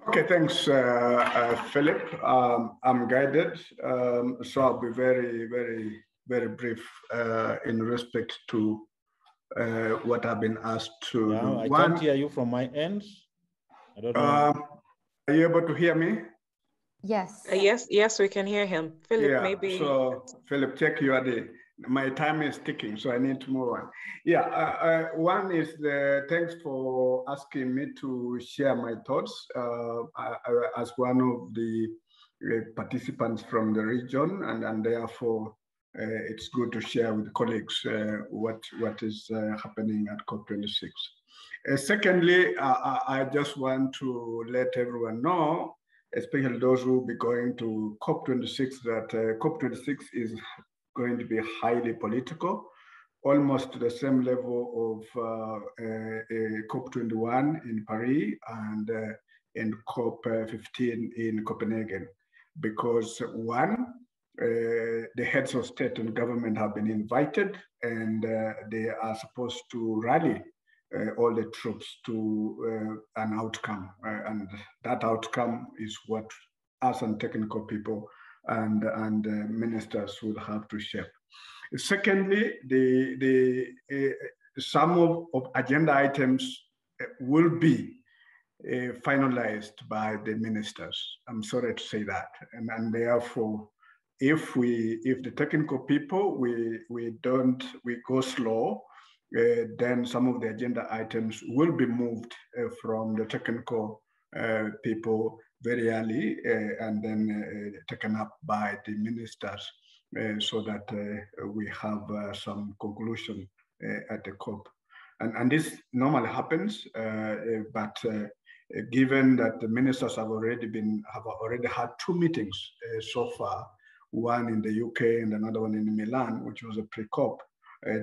Okay, thanks, Philip. I'm guided, so I'll be very brief in respect to what I've been asked to do. I can't hear you from my end. I don't know. Are you able to hear me? Yes. Yes, we can hear him. Philip, yeah, maybe. So, Philip, check your day. My time is ticking, so I need to move on. Yeah, one is thanks for asking me to share my thoughts as one of the participants from the region, and therefore it's good to share with colleagues what is happening at COP26. Secondly, I just want to let everyone know, especially those who will be going to COP26, that COP26 is going to be highly political, almost to the same level of COP21 in Paris and in COP15 in Copenhagen, because one, the heads of state and government have been invited, and they are supposed to rally all the troops to an outcome, and that outcome is what us and technical people and ministers will have to shape. Secondly, some of agenda items will be finalized by the ministers. I'm sorry to say that, and therefore, if the technical people we go slow, then some of the agenda items will be moved from the technical people very early and then taken up by the ministers so that we have some conclusion at the COP. And this normally happens, but given that the ministers have already had two meetings so far, one in the UK and another one in Milan, which was a pre-COP,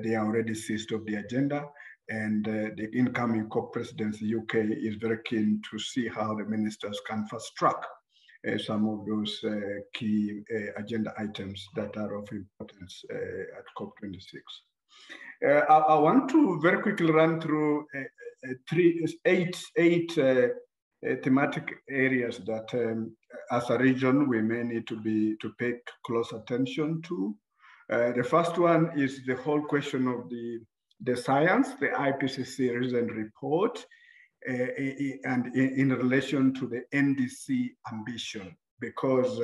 they are already seized of the agenda, and the incoming COP presidency, UK, is very keen to see how the ministers can fast track some of those key agenda items that are of importance at COP26. I want to very quickly run through eight thematic areas that, as a region, we may need to pay close attention to. The first one is the whole question of the science, the IPCC recent report, and in relation to the NDC ambition, because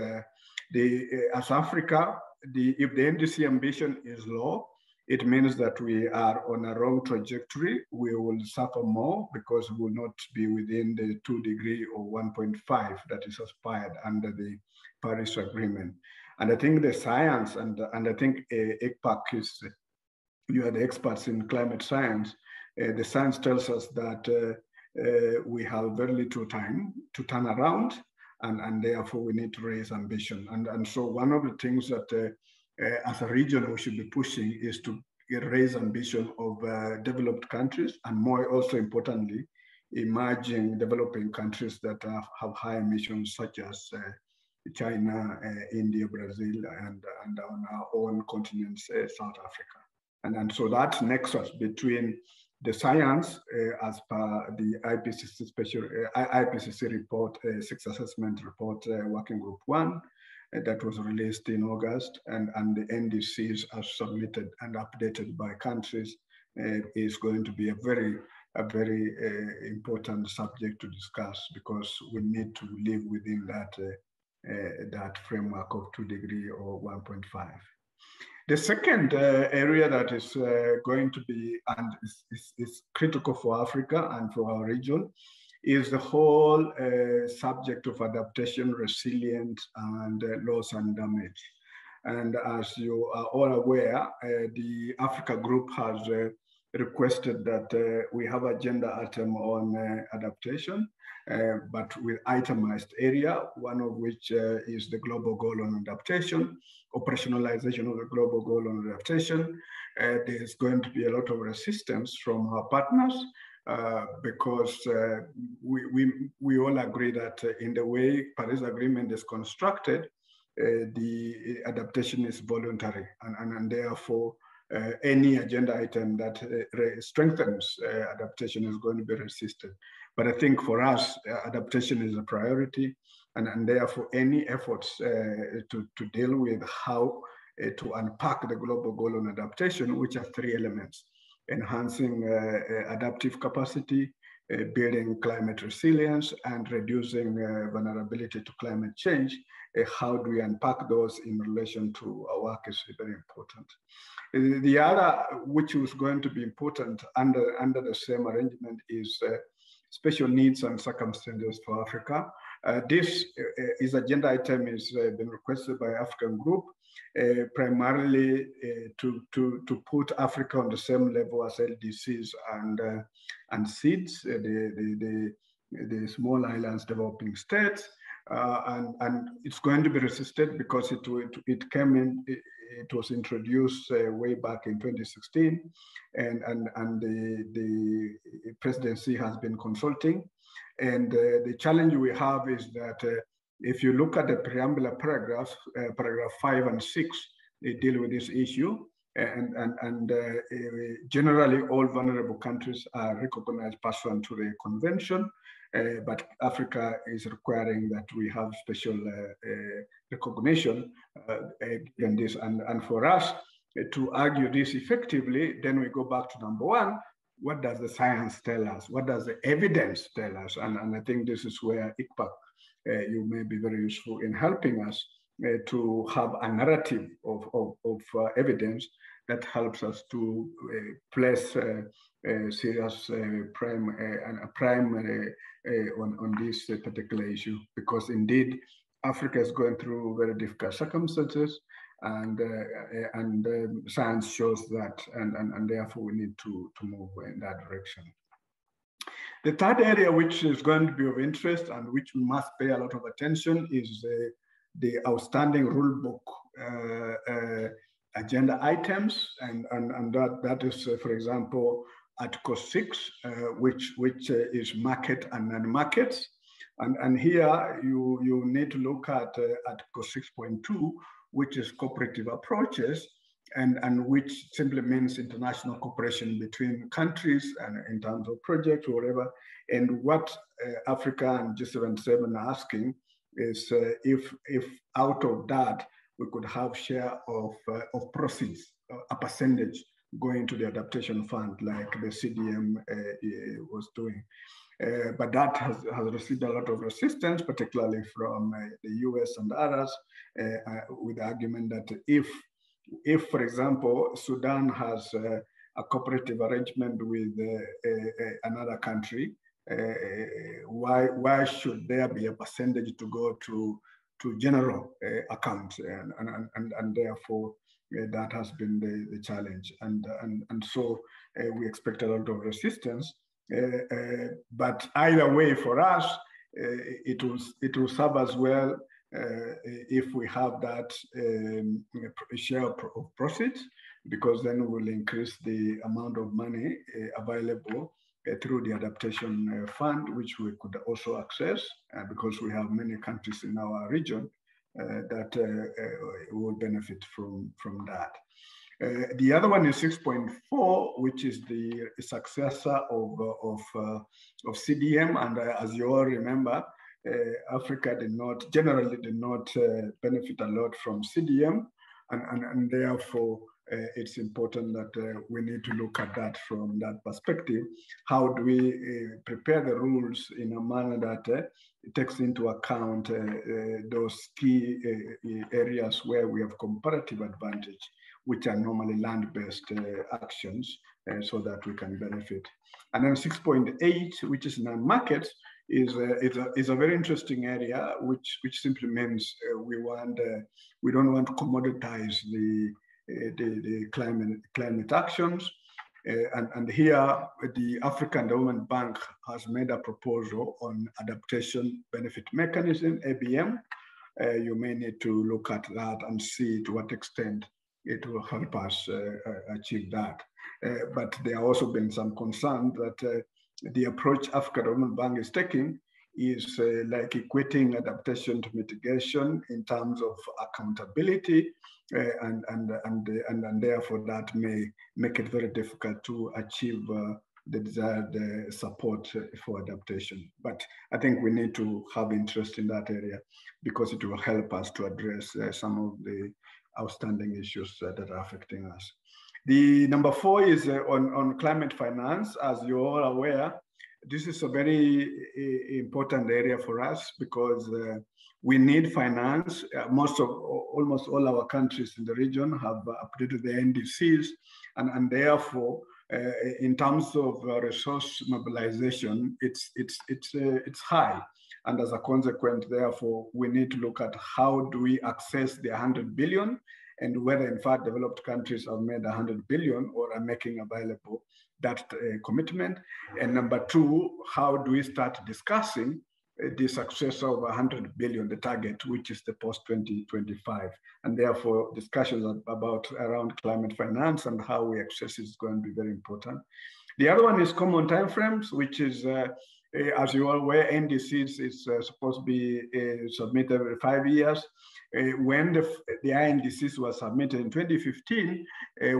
as Africa, if the NDC ambition is low, it means that we are on a wrong trajectory. We will suffer more because we will not be within the 2 degree or 1.5 that is aspired under the Paris Agreement. And I think the science, and I think ICPAC is, you are the experts in climate science, the science tells us that we have very little time to turn around, and therefore we need to raise ambition. And so one of the things that as a region we should be pushing is to raise ambition of developed countries, and more also importantly, emerging developing countries that have high emissions, such as China, India, Brazil, and on our own continent, South Africa. And so that nexus between the science, as per the IPCC report, Sixth Assessment Report, Working Group 1, that was released in August, and the NDCs as submitted and updated by countries, is going to be a very important subject to discuss, because we need to live within that framework of 2 degree or 1.5. The second area that is going to be and is critical for Africa and for our region is the whole subject of adaptation, resilience, and loss and damage. And as you are all aware, the Africa Group has requested that we have agenda item on adaptation, but with itemized area, one of which is the global goal on adaptation, operationalization of the global goal on adaptation. There's going to be a lot of resistance from our partners because we all agree that in the way Paris Agreement is constructed, the adaptation is voluntary, and therefore any agenda item that strengthens adaptation is going to be resisted. But I think for us, adaptation is a priority, and therefore any efforts to deal with how to unpack the global goal on adaptation, which are three elements: enhancing adaptive capacity, building climate resilience, and reducing vulnerability to climate change. How do we unpack those in relation to our work is very important. The other, which was going to be important under the same arrangement, is special needs and circumstances for Africa. This is agenda item is been requested by African group, primarily to put Africa on the same level as LDCs and SEEDs, the small islands developing states, and it's going to be resisted because it came in. It was introduced way back in 2016, and the presidency has been consulting. And the challenge we have is that if you look at the preambular paragraphs, paragraph 5 and 6, they deal with this issue. And generally, all vulnerable countries are recognized pursuant to the convention, but Africa is requiring that we have special recognition given this. And for us to argue this effectively, then we go back to number one: what does the science tell us? What does the evidence tell us? And I think this is where ICPAC, you may be very useful in helping us to have a narrative of evidence that helps us to place serious prime on this particular issue, because indeed Africa is going through very difficult circumstances, and science shows that, and therefore we need to move in that direction. The third area which is going to be of interest and which we must pay a lot of attention is the outstanding rule book agenda items, and that is, for example, Article 6, which is market and non-markets. And here you need to look at Article 6.2, which is cooperative approaches, and which simply means international cooperation between countries and in terms of projects or whatever. And what Africa and G77 are asking is if out of that we could have share of proceeds, a percentage going to the adaptation fund like the CDM was doing. But that has received a lot of resistance, particularly from the US and others, with the argument that if, for example, Sudan has a cooperative arrangement with another country, why should there be a percentage to go to general accounts, and therefore that has been the challenge, and so we expect a lot of resistance. But either way, for us, it will serve as well if we have that share of proceeds, because then we'll increase the amount of money available through the adaptation fund, which we could also access, because we have many countries in our region that will benefit from that. The other one is 6.4, which is the successor of CDM, and as you all remember, Africa generally did not benefit a lot from CDM, and therefore it's important that we need to look at that from that perspective. How do we prepare the rules in a manner that takes into account those key areas where we have comparative advantage, which are normally land-based actions, so that we can benefit. And then 6.8, which is non-markets, is a very interesting area, which simply means we don't want to commoditize the climate actions. And here, the African Development Bank has made a proposal on adaptation benefit mechanism, ABM. You may need to look at that and see to what extent it will help us achieve that. But there have also been some concern that the approach African Development Bank is taking is like equating adaptation to mitigation in terms of accountability, and therefore that may make it very difficult to achieve the desired support for adaptation. But I think we need to have interest in that area because it will help us to address some of the outstanding issues that are affecting us. The number 4 is on climate finance. As you're all aware, this is a very important area for us because we need finance. Almost all our countries in the region have updated their NDCs, and therefore, in terms of resource mobilization, it's high. And as a consequence, therefore, we need to look at how do we access the 100 billion and whether, in fact, developed countries have made 100 billion or are making available that commitment. And number 2, how do we start discussing the success of 100 billion, the target, which is the post-2025. And therefore, discussions about around climate finance and how we access it is going to be very important. The other one is common timeframes, which is, as you are aware, NDCs is supposed to be submitted every 5 years. When the INDCs were submitted in 2015,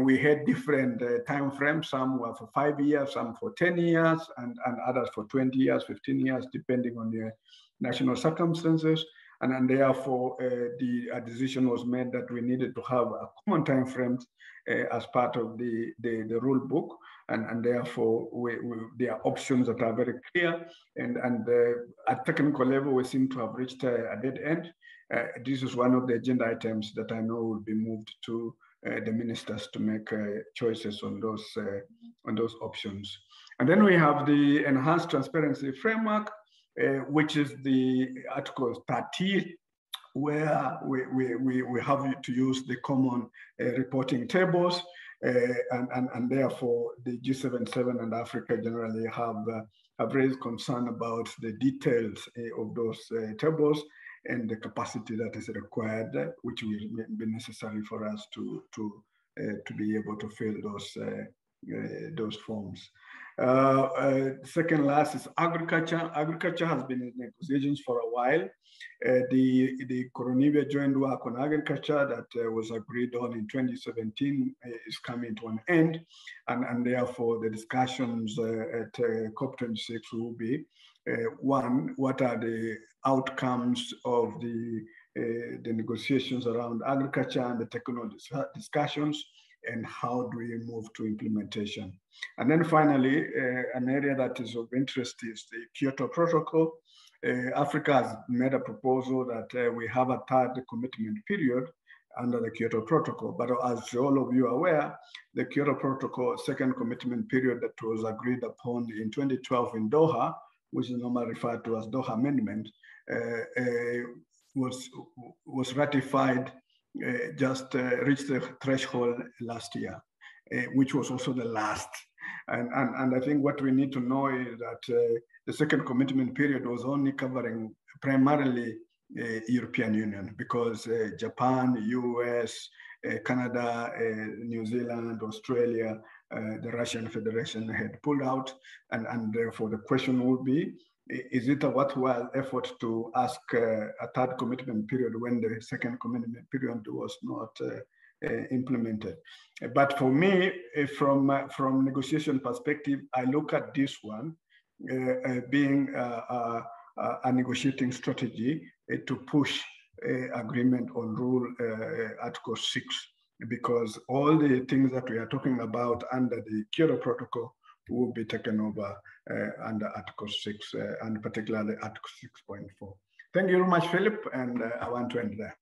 we had different time frames. Some were for 5 years, some for 10 years, and others for 20 years, 15 years, depending on the national circumstances. And therefore, a decision was made that we needed to have a common time frames as part of the rule book. And therefore, there are options that are very clear. And at technical level, we seem to have reached a dead end. This is one of the agenda items that I know will be moved to the ministers to make choices on those options. And then we have the enhanced transparency framework, which is the Article 30, where we have to use the common reporting tables. And therefore, the G77 and Africa generally have raised concern about the details of those tables and the capacity that is required, which will be necessary for us to be able to fill those forms. Second last is agriculture. Agriculture has been in negotiations for a while. The Coronivia joint work on agriculture that was agreed on in 2017 is coming to an end. And therefore, the discussions at COP26 will be, one, what are the outcomes of the negotiations around agriculture and the technical discussions, and how do we move to implementation? And then finally, an area that is of interest is the Kyoto Protocol. Africa has made a proposal that we have a 3rd commitment period under the Kyoto Protocol. But as all of you are aware, the Kyoto Protocol 2nd commitment period that was agreed upon in 2012 in Doha, which is normally referred to as Doha Amendment, was ratified, just reached the threshold last year, which was also the last. And I think what we need to know is that the 2nd commitment period was only covering primarily European Union, because Japan, US, Canada, New Zealand, Australia, the Russian Federation had pulled out. And therefore the question would be, is it a worthwhile effort to ask a 3rd commitment period when the 2nd commitment period was not implemented? But for me, from negotiation perspective, I look at this one being a negotiating strategy to push agreement on rule Article 6, because all the things that we are talking about under the Kyoto Protocol will be taken over under Article 6, and particularly Article 6.4. Thank you very much, Philip, and I want to end there.